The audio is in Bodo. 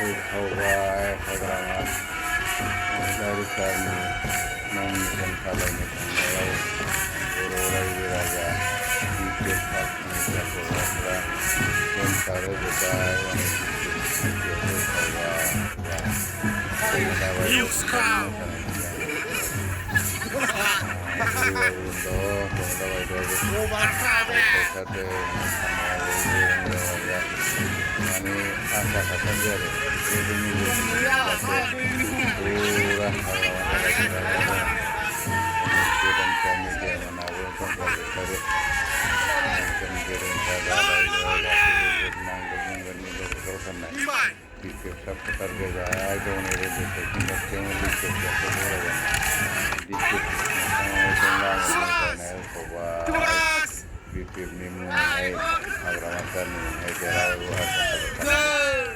फैखावबाय हाग्रामा गारि कारनि नमिनेसन खालामनो थांनायाव बर' रायजो राजा बिटिआर पार्टिनि सायख'ग्राफ्रा दोनखारहोजोब्बाय माने आसा खालामदों आरो गोदोनि पूरा गोदानफ्रा मिडिया मोनाबो दंखाजोबथारो बिटिआरफ्रा फोथारबोबाय गावनि रेडिअ स्टेसन खाथियावनो बिटिआरफ्राखौ बरायबाय बिटिआरनि मुङैहाय हाग्रामा सारनि मुङै देरहाबाबो आसा खालामदों।